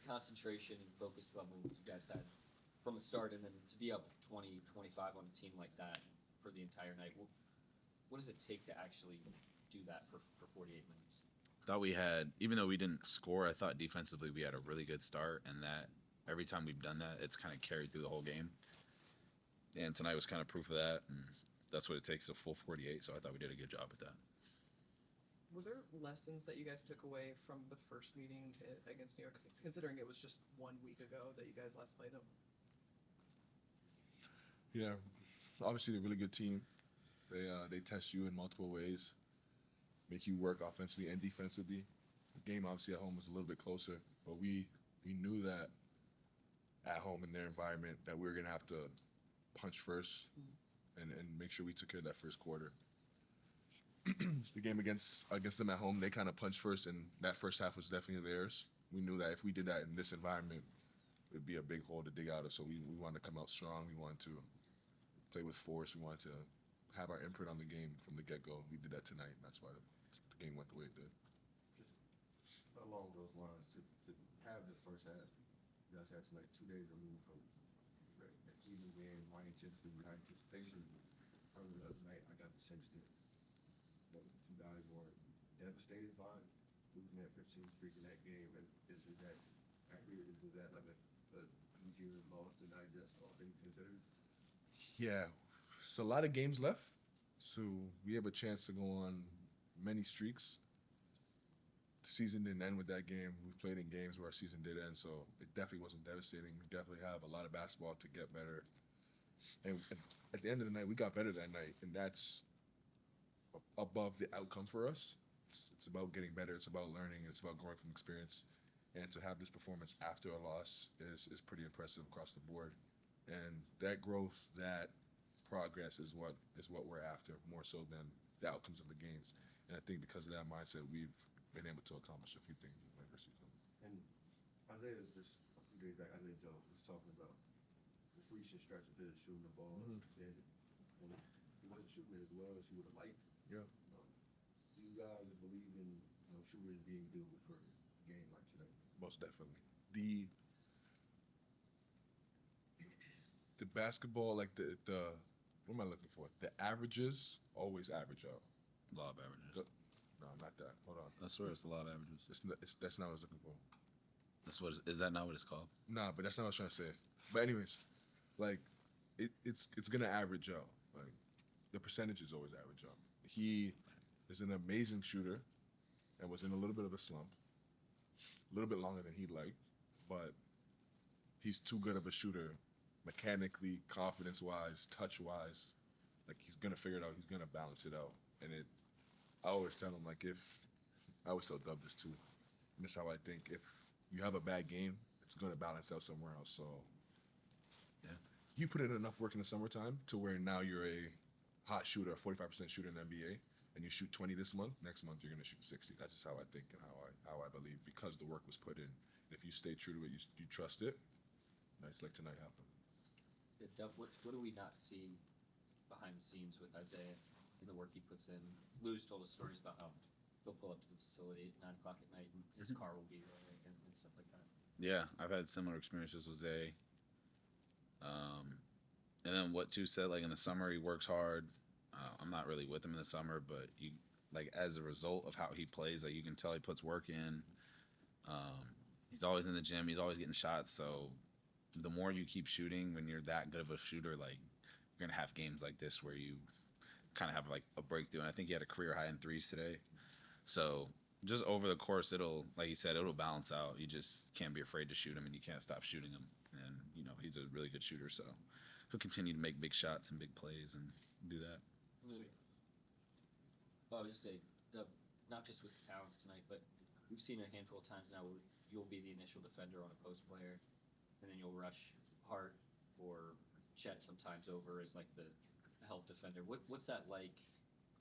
concentration and focus level you guys had from the start, and then to be up 20, 25 on a team like that for the entire night. What does it take to actually do that for 48 minutes? Thought we had, even though we didn't score, I thought defensively we had a really good start, and that every time we've done that, it's kind of carried through the whole game. And tonight was kind of proof of that, and that's what it takes, a full 48, so I thought we did a good job at that. Were there lessons that you guys took away from the first meeting against New York, considering it was just 1 week ago that you guys last played them? Yeah, obviously they're a really good team. They test you in multiple ways, make you work offensively and defensively. The game obviously at home was a little bit closer, but we knew that at home in their environment that we were gonna have to punch first and make sure we took care of that first quarter. The game against them at home, they kind of punched first, and that first half was definitely theirs. We knew that if we did that in this environment, it'd be a big hole to dig out of. So we wanted to come out strong. We wanted to play with force. We wanted to have our imprint on the game from the get-go. We did that tonight, and that's why the game went the way it did. Just along those lines, to have this first half, you guys had tonight 2 days removed from an even game, high intensity, high anticipation. Earlier the other night, I got the sense that you guys weren't devastated by losing that 15 streak in that game, and is that accurate? Was that like a easier loss to digest, all things considered? Yeah, it's a lot of games left, so we have a chance to go on many streaks. The season didn't end with that game. We played in games where our season did end, so it definitely wasn't devastating. We definitely have a lot of basketball to get better. And at the end of the night, we got better that night, and that's above the outcome for us. It's about getting better. It's about learning. It's about growing from experience. And to have this performance after a loss is pretty impressive across the board. And that growth, that progress is what we're after, more so than the outcomes of the games. And I think because of that mindset, we've been able to accomplish a few things in the regular season. And Isaiah, just a few days back, Isaiah Joe was talking about this recent stretch of his shooting the ball. Mm-hmm. Said he wasn't shooting it as well as he would have liked. Yeah. Do you guys believe in shooters being good for a game like today? Most definitely. The basketball, like the what am I looking for? The averages always average out. Law of averages. No, not that. Hold on. I swear it's the law of averages. That's not what I was looking for. Is that not what it's called? Nah, but that's not what I was trying to say. But anyways, like it's gonna average out. Like the percentages always average out. He is an amazing shooter and was in a little bit of a slump. A little bit longer than he'd like, but he's too good of a shooter, mechanically, confidence-wise, touch-wise. Like he's gonna figure it out. He's gonna balance it out. And I always tell him, like, I always tell Dub this too. And this is how I think. If you have a bad game, it's gonna balance out somewhere else. So Yeah. you put in enough work in the summertime to where now you're a hot shooter, a 45% shooter in the NBA, and you shoot 20 this month, next month you're gonna shoot 60. That's just how I think and how I believe, because the work was put in. If you stay true to it, you trust it. Nights like tonight happen. Yeah, Dub, what do we not see behind the scenes with Isaiah and the work he puts in? Lou's told us stories about how he'll pull up to the facility at 9 o'clock at night and his car will be there and stuff like that. Yeah, I've had similar experiences with Zay. And then what Tu said, like in the summer he works hard. I'm not really with him in the summer, but you like as a result of how he plays, like you can tell he puts work in. He's always in the gym. He's always getting shots. So the more you keep shooting, when you're that good of a shooter, like you're gonna have games like this where you kind of have like a breakthrough. And I think he had a career high in threes today. So just over the course, like you said, it'll balance out. You just can't be afraid to shoot him, and you can't stop shooting him. And he's a really good shooter, so he'll continue to make big shots and big plays and do that. I was just say, not just with the talents tonight, but we've seen a handful of times now where you'll be the initial defender on a post player, and then you'll rush Hart or Chet sometimes over as like the help defender. What's that like?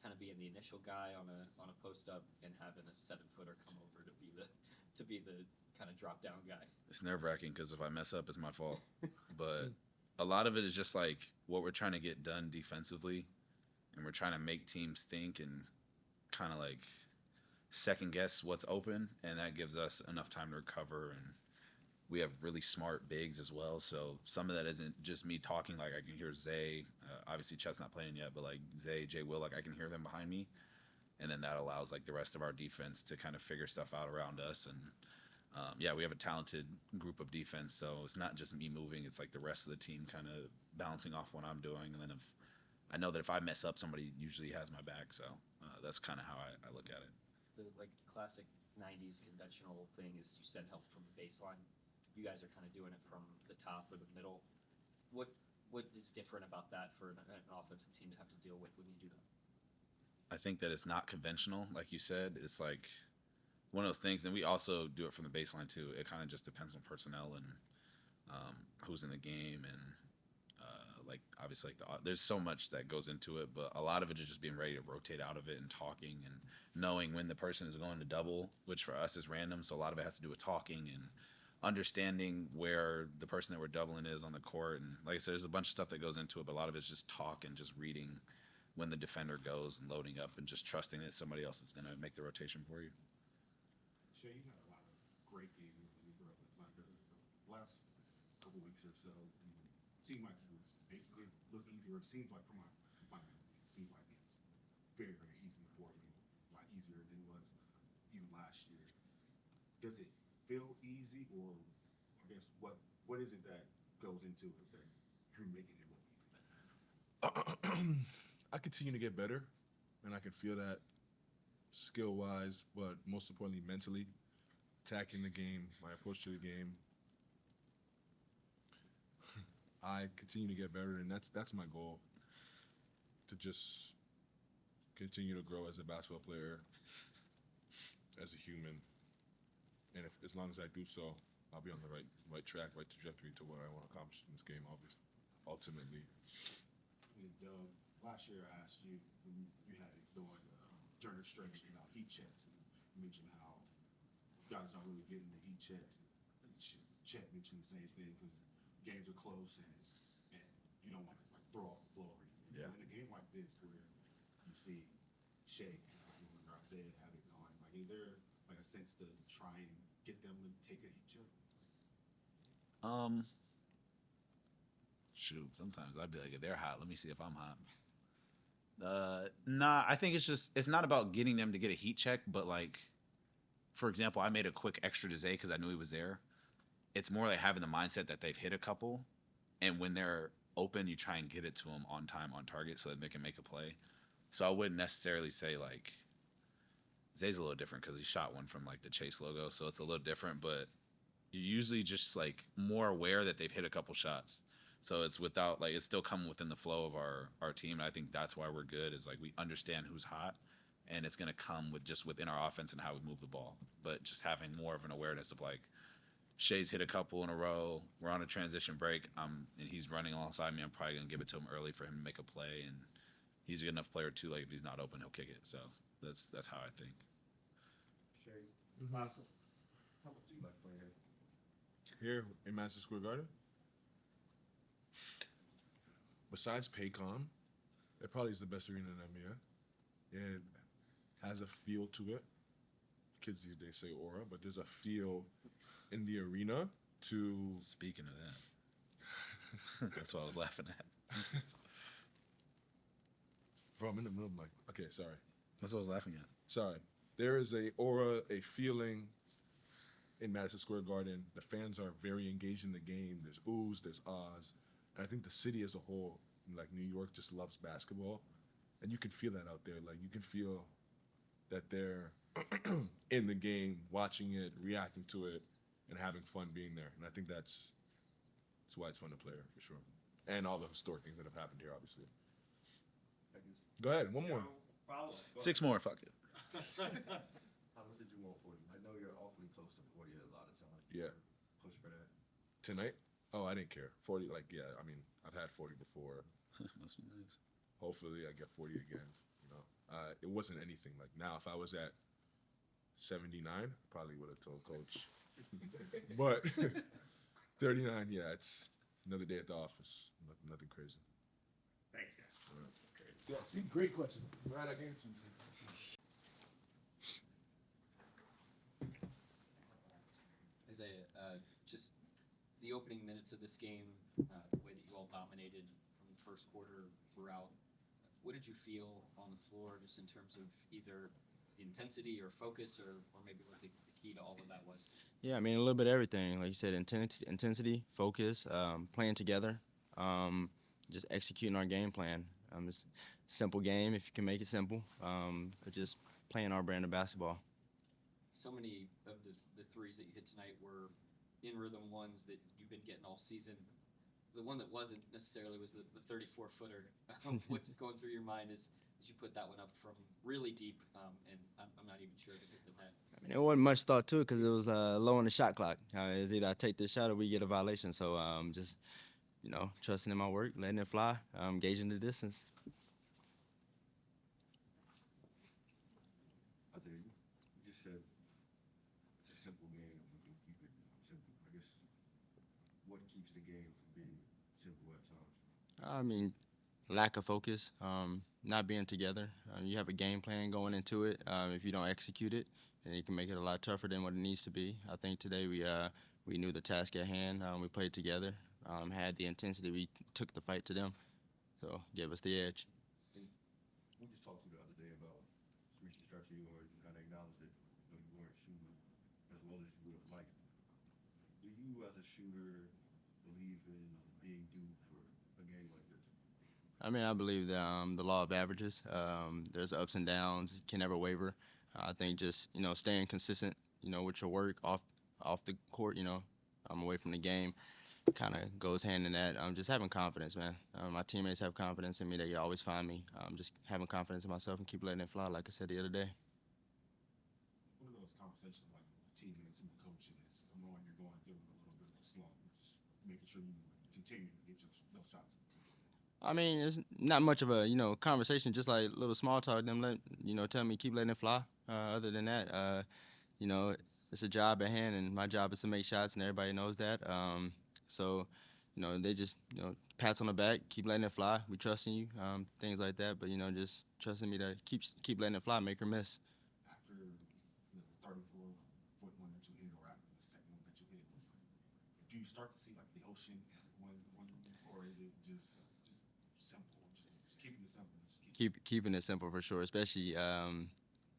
Kind of being the initial guy on a post up and having a 7-footer come over to be the kind of drop down guy. It's nerve-wracking because if I mess up, it's my fault. But a lot of it is just like what we're trying to get done defensively, and we're trying to make teams think and kind of like second guess what's open, and that gives us enough time to recover and we have really smart bigs as well. So some of that isn't just me talking. Like I can hear Zay. Obviously, Chet's not playing yet, but like Zay, Jay Will, like I can hear them behind me, and then that allows like the rest of our defense to kind of figure stuff out around us. And yeah, we have a talented group of defense, so it's not just me moving. It's like the rest of the team kind of bouncing off what I'm doing, and then if I know that if I mess up, somebody usually has my back. So that's kind of how I look at it. The like classic '90s conventional thing is you send help from the baseline. You guys are kind of doing it from the top or the middle. What is different about that for an offensive team to have to deal with when you do that? I think that it's not conventional, like you said. It's like one of those things, and we also do it from the baseline too. It kind of just depends on personnel and who's in the game, and like obviously like there's so much that goes into it, but a lot of it is just being ready to rotate out of it and talking and knowing when the person is going to double, which for us is random. So a lot of it has to do with talking and understanding where the person that we're doubling is on the court. And like I said, there's a bunch of stuff that goes into it, but a lot of it's just talk and just reading when the defender goes and loading up and just trusting that somebody else is going to make the rotation for you. Shai, you had a lot of great games when you grew up in Atlanta. The last couple weeks or so, it seemed like you basically look easier. It seems like from my memory, it seems like it's very, very easy for you, a lot easier than it was even last year. Does it feel easy, or I guess what is it that goes into it that you're making it look easy? I continue to get better, and I can feel that skill-wise, but most importantly, mentally, attacking the game, my approach to the game. I continue to get better, and that's my goal, to just continue to grow as a basketball player, as a human, and as long as I do so, I'll be on the right track, right trajectory to what I want to accomplish in this game, obviously, ultimately. And last year I asked you when you had it going during the stretch about heat checks, and you mentioned how guys don't really get in the heat checks. And Chet mentioned the same thing because games are close and you don't want to like throw off the flow or anything. Yeah. But in a game like this where you see Shai or Isaiah have it going, like is there like a sense to try and get them to take a heat check? Shoot, sometimes I'd be like, if they're hot, let me see if I'm hot. Nah, I think it's not about getting them to get a heat check, but like, for example, I made a quick extra to Zay because I knew he was there. It's more like having the mindset that they've hit a couple, and when they're open, you try and get it to them on time, on target, so that they can make a play. So I wouldn't necessarily say like, Zay's a little different because he shot one from like the Chase logo, so it's a little different, but you're usually just like more aware that they've hit a couple shots. So it's without like, it's still coming within the flow of our team. And I think that's why we're good, is like we understand who's hot, and it's going to come with just within our offense and how we move the ball. But just having more of an awareness of like, Shai's hit a couple in a row, we're on a transition break, and he's running alongside me, I'm probably going to give it to him early for him to make a play. And he's a good enough player too, like if he's not open, he'll kick it. So that's how I think. Shai, last one. How much do you like playing here? Here in Madison Square Garden, besides Paycom, it probably is the best arena in the NBA. It has a feel to it. Kids these days say aura, but there's a feel in the arena to... Speaking of that, that's what I was laughing at. Bro, I'm in the middle of like, okay, sorry. That's what I was laughing at. Sorry. There is a aura, a feeling in Madison Square Garden. The fans are very engaged in the game. There's oohs, there's ahs. And I think the city as a whole, like New York, just loves basketball. And you can feel that out there. Like, you can feel that they're in the game, watching it, reacting to it, and having fun being there. And I think that's why it's fun to play here, for sure. And all the historic things that have happened here, obviously. Go ahead, one more. Six more, fuck it. How much did you want for you? I know you're awfully close to 40 a lot of times. Yeah. Push for that. Tonight? Oh, I didn't care. 40, like, yeah, I mean, I've had 40 before. Must be nice. Hopefully I get 40 again, you know. It wasn't anything. Like, now, if I was at 79, I probably would have told Coach. But 39, yeah, it's another day at the office. Nothing crazy. Thanks, guys. That's great. Yeah, see, great question. Glad I gave it to you. Isaiah, just the opening minutes of this game, the way that you all dominated from the first quarter throughout, what did you feel on the floor just in terms of either the intensity or focus or maybe what the key to all of that was? Yeah, I mean, a little bit of everything. Like you said, intensity, focus, playing together, just executing our game plan. It's a simple game if you can make it simple, but just playing our brand of basketball. So many of the threes that you hit tonight were in rhythm ones that you've been getting all season. The one that wasn't necessarily was the 34-footer. What's going through your mind as you put that one up from really deep, and I'm not even sure to hit the net. I mean, it wasn't much thought to it because it was low on the shot clock. It's either I take this shot or we get a violation. So just, trusting in my work, letting it fly, gauging the distance. Isaiah, you just said it's a simple game if we can keep it simple. I guess what keeps the game from being simple at times? I mean, lack of focus, not being together. You have a game plan going into it. If you don't execute it, then it can make it a lot tougher than what it needs to be. I think today we knew the task at hand. We played together, had the intensity. We took the fight to them, so gave us the edge. We just talked to you the other day about reaching stretch of yours and kind of acknowledged that you weren't shooting as well as you would have liked. Do you, as a shooter, believe in being due for a game like this? I mean, I believe that the law of averages. There's ups and downs. You can never waver. I think just staying consistent, with your work off the court, away from the game, kind of goes hand in that. Just having confidence, man. My teammates have confidence in me. They always find me. Just having confidence in myself and keep letting it fly, like I said the other day. One of those conversations like teammates and the coach is knowing you're going through a little bit of a slump, just making sure you continue to get those shots. I mean, it's not much of a conversation, just like a little small talk. Them tell me keep letting it fly. Other than that, it's a job at hand, and my job is to make shots, and everybody knows that. So, they just pats on the back, keep letting it fly. We trusting you, things like that. But just trusting me to keep letting it fly, make her miss. After the 34-foot one that you hit, or after the second one that you hit, do you start to see like the ocean one, or is it just simple? Just keeping it simple. Keeping it simple for sure, especially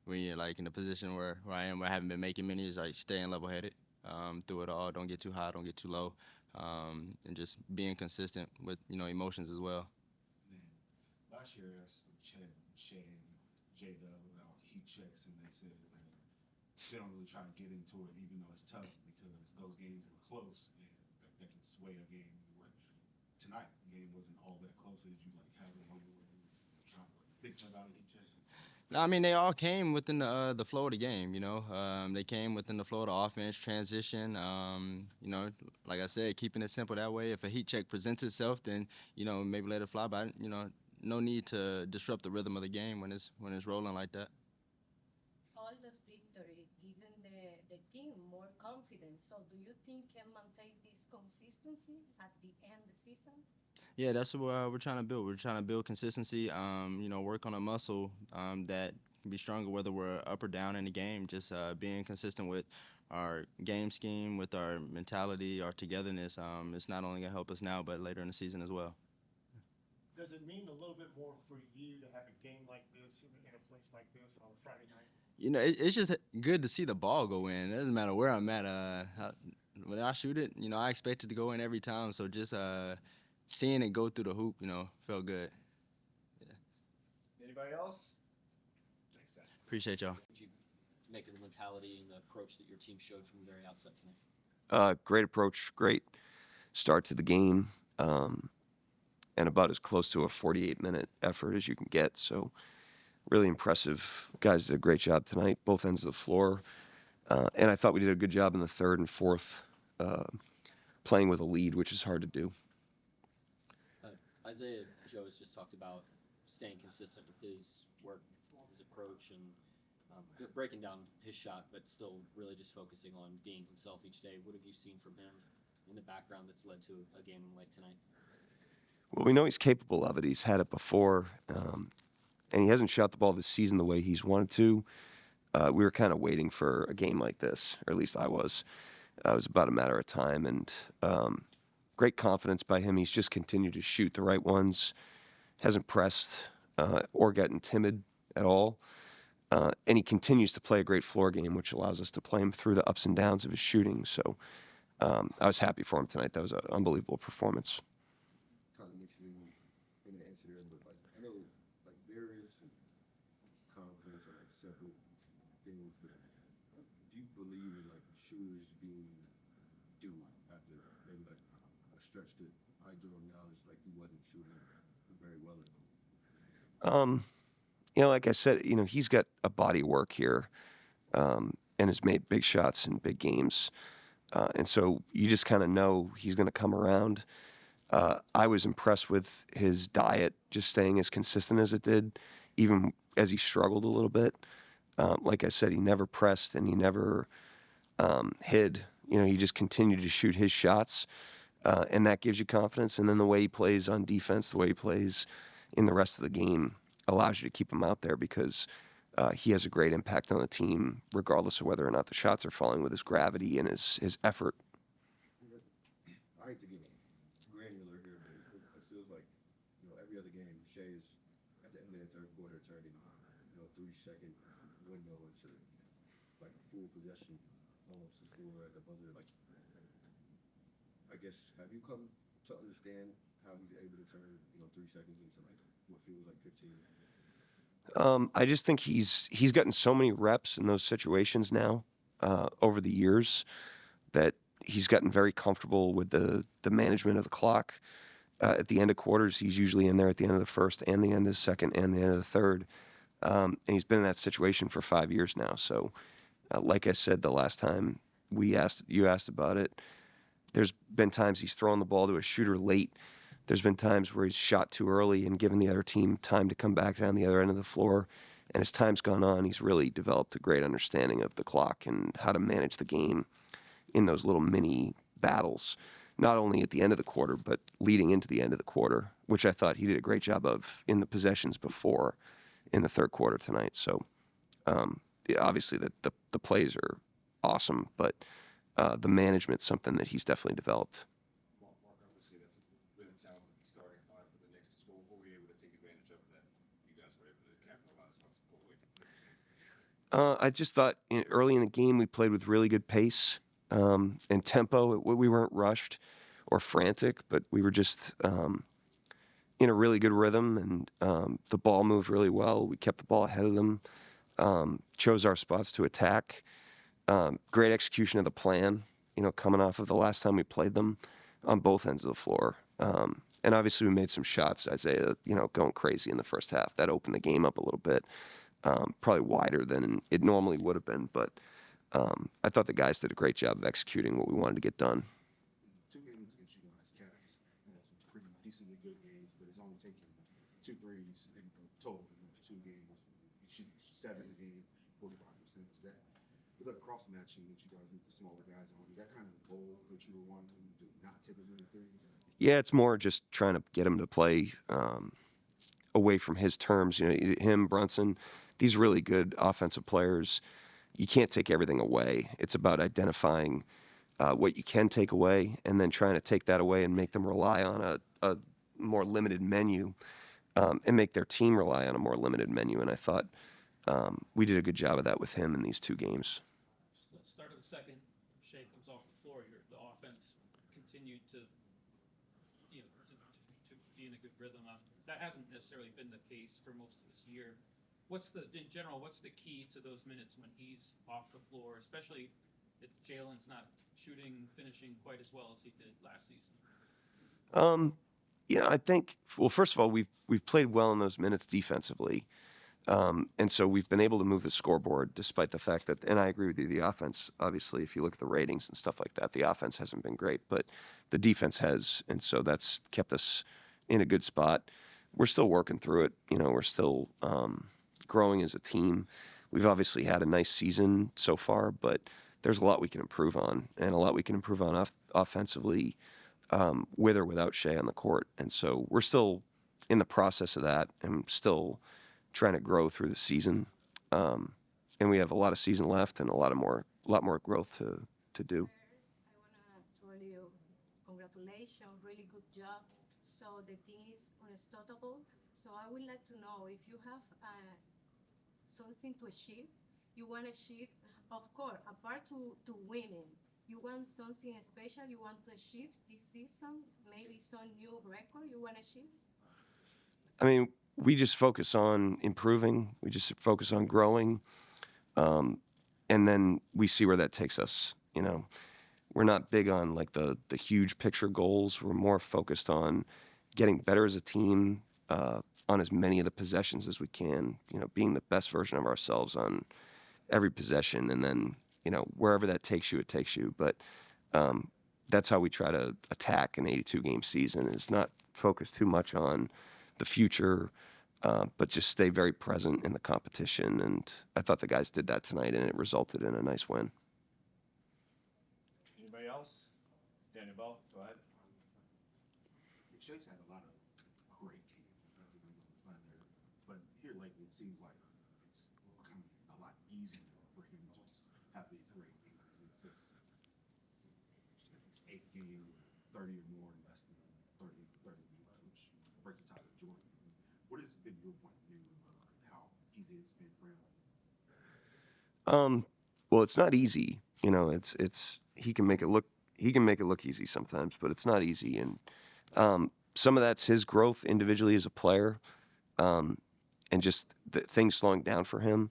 when you're like in a position where I am, where I haven't been making many, is like staying level-headed through it all. Don't get too high, don't get too low, and just being consistent with emotions as well. And then last year, I asked Shai and JDub about heat checks, and they said they don't really try to get into it, even though it's tough because those games were close and that can sway a game. Tonight, the game wasn't all that close. Did you have a moment where you were trying to think about it? No, I mean, they all came within the flow of the game, They came within the flow of the offense, transition, like I said, keeping it simple that way. If a heat check presents itself, then, maybe let it fly by. No need to disrupt the rhythm of the game when it's rolling like that. All this victory given the team more confidence. So do you think can maintain this consistency at the end of the season? Yeah, that's what we're trying to build. We're trying to build consistency, work on a muscle that can be stronger whether we're up or down in the game. Just being consistent with our game scheme, with our mentality, our togetherness. It's not only going to help us now, but later in the season as well. Does it mean a little bit more for you to have a game like this in a place like this on a Friday night? It's just good to see the ball go in. It doesn't matter where I'm at. When I shoot it, I expect it to go in every time. So just seeing it go through the hoop, felt good. Yeah. Anybody else? Thanks, Zach. Appreciate y'all. Would you make of the mentality and the approach that your team showed from the very outset tonight? Great approach, great start to the game, and about as close to a 48-minute effort as you can get. So really impressive. Guys did a great job tonight, both ends of the floor. And I thought we did a good job in the third and fourth, playing with a lead, which is hard to do. Isaiah Joe has just talked about staying consistent with his work, his approach, and breaking down his shot, but still really just focusing on being himself each day. What have you seen from him in the background that's led to a game like tonight? Well, we know he's capable of it. He's had it before, and he hasn't shot the ball this season the way he's wanted to. We were kind of waiting for a game like this, or at least I was. It was about a matter of time, and great confidence by him. He's just continued to shoot the right ones, hasn't pressed or gotten timid at all. And he continues to play a great floor game, which allows us to play him through the ups and downs of his shooting. So I was happy for him tonight. That was an unbelievable performance. Kind of mixing in the answer there, but like I know like variance and confidence are like separate things, but do you believe in like shooters being due after maybe like a stretch that I do acknowledge like he wasn't shooting very well at all? Like I said, he's got a body of work here, and has made big shots in big games. And so you just kind of know he's going to come around. I was impressed with his diet, just staying as consistent as it did, even as he struggled a little bit. Like I said, he never pressed and he never hid. He just continued to shoot his shots, and that gives you confidence. And then the way he plays on defense, the way he plays in the rest of the game allows you to keep him out there because he has a great impact on the team, regardless of whether or not the shots are falling, with his gravity and his effort. I hate to get granular here, but it feels like every other game, Shai is at the end of the third quarter turning 3-second window into like a full possession, almost to score at the buzzer. Like, I guess have you come to understand how he's able to turn 3 seconds into like what feels like 15? I just think he's gotten so many reps in those situations now over the years that he's gotten very comfortable with the management of the clock. At the end of quarters, he's usually in there at the end of the first and the end of the second and the end of the third. And he's been in that situation for 5 years now. So, like I said, the last time you asked about it, there's been times he's thrown the ball to a shooter late. There's been times where he's shot too early and given the other team time to come back down the other end of the floor. And as time's gone on, he's really developed a great understanding of the clock and how to manage the game in those little mini battles, not only at the end of the quarter, but leading into the end of the quarter, which I thought he did a great job of in the possessions before in the third quarter tonight. So obviously the plays are awesome, but the management's something that he's definitely developed. Mark, obviously that's a really talented starting five for the Knicks. Just what were we able to take advantage of that? You guys were able to capitalize on to pull away from the I just thought early in the game we played with really good pace and tempo. We weren't rushed or frantic, but we were just in a really good rhythm, and the ball moved really well. We kept the ball ahead of them, chose our spots to attack. Great execution of the plan, coming off of the last time we played them on both ends of the floor. And obviously we made some shots, Isaiah, going crazy in the first half. That opened the game up a little bit, probably wider than it normally would have been. But I thought the guys did a great job of executing what we wanted to get done. 2 games against you guys, Cavs, some pretty decently good games, but it's only taken 2 threes in total in those 2 games. You shoot 7 a game, 45%. Is that with the cross matching that you guys with the smaller guys on? Is that kind of the goal that you were wanting to not take as many threes? Yeah, it's more just trying to get him to play away from his terms. Him, Brunson, these really good offensive players. You can't take everything away. It's about identifying what you can take away and then trying to take that away and make them rely on a more limited menu and make their team rely on a more limited menu. And I thought we did a good job of that with him in these 2 games. Start of the second, Shai comes off the floor. The offense continued to be in a good rhythm. That hasn't necessarily been the case for most of this year. In general, what's the key to those minutes when he's off the floor, especially if Jalen's not finishing quite as well as he did last season? I think, well, first of all, we've played well in those minutes defensively. And so we've been able to move the scoreboard despite the fact that, and I agree with you, the offense, obviously, if you look at the ratings and stuff like that, the offense hasn't been great, but the defense has. And so that's kept us in a good spot. We're still working through it. We're still growing as a team. We've obviously had a nice season so far, but there's a lot we can improve on and a lot we can improve on offensively with or without Shai on the court. And so we're still in the process of that and still trying to grow through the season. And we have a lot of season left and a lot more growth to do. really congratulations, really good job. So the team is unstoppable. So I would like to know if you have something to achieve, you want to achieve, of course, apart to winning, you want something special you want to achieve this season, maybe some new record you want to achieve? I mean, we just focus on improving. We just focus on growing, and then we see where that takes us. You know, we're not big on like the huge picture goals. We're more focused on getting better as a team on as many of the possessions as we can. You know, being the best version of ourselves on every possession, and then wherever that takes you, it takes you. But that's how we try to attack an 82 game season. Is not focus too much on the future, but just stay very present in the competition. And I thought the guys did that tonight, and it resulted in a nice win. Anybody else? Danny Ball, go ahead. Shai's had a lot of great games as a member of the Thunder, but here lately it seems like it's becoming a lot easier for him to just have these great games. It's just his 8th game, 30 or more in less than 30 minutes, which breaks the tie with Jordan. What has been your point of view of how easy it's been for him? Well, it's not easy. It's he can make it look easy sometimes, but it's not easy. And some of that's his growth individually as a player, and just things slowing down for him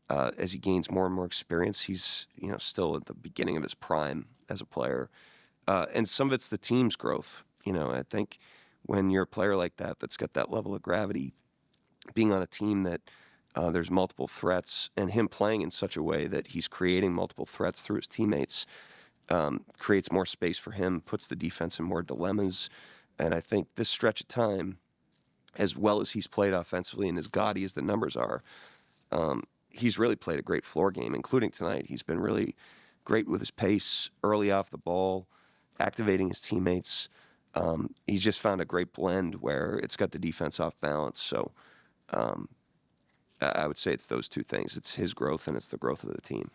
as he gains more and more experience. He's still at the beginning of his prime as a player, and some of it's the team's growth. I think when you're a player like that that's got that level of gravity, being on a team that there's multiple threats, and him playing in such a way that he's creating multiple threats through his teammates, creates more space for him, puts the defense in more dilemmas. And I think this stretch of time, as well as he's played offensively and as gaudy as the numbers are, he's really played a great floor game, including tonight. He's been really great with his pace, early off the ball, activating his teammates. He's just found a great blend where it's got the defense off balance. So I would say it's those two things. It's his growth and it's the growth of the team.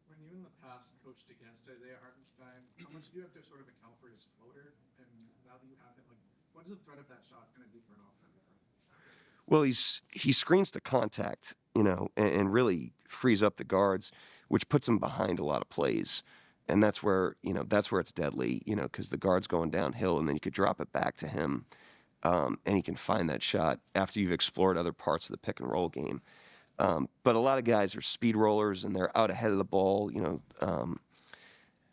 When you in the past coached against Isaiah Hartenstein, how much do you have to sort of account for his floater? And now that you have him, what is the threat of that shot going to do for an offense? Well, he screens to contact, and really frees up the guards, which puts him behind a lot of plays. And that's where it's deadly, because the guard's going downhill, and then you could drop it back to him, and he can find that shot after you've explored other parts of the pick and roll game. But a lot of guys are speed rollers, and they're out ahead of the ball.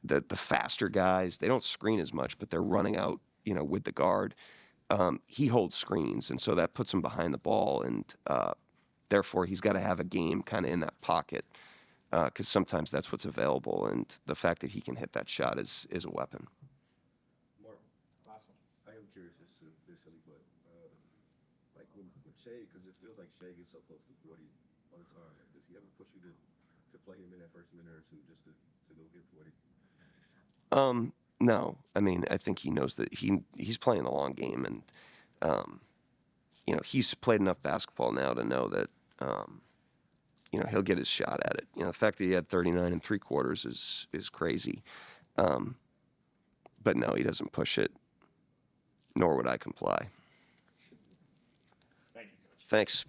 The faster guys, they don't screen as much, but they're running out, with the guard. He holds screens, and so that puts him behind the ball, and therefore he's got to have a game kind of in that pocket, because sometimes that's what's available, and the fact that he can hit that shot is a weapon. Mark, Last one. I am curious as to this, silly, but like with Shai, because it feels like Shai gets so close to 40 all the time. Like, does he ever push you to play him in that first minute or two just to go get 40? No, I mean, I think he knows that he's playing the long game, and he's played enough basketball now to know that he'll get his shot at it. The fact that he had 39 3/4 is crazy, but no, he doesn't push it, nor would I comply. Thank you, Coach. Thanks.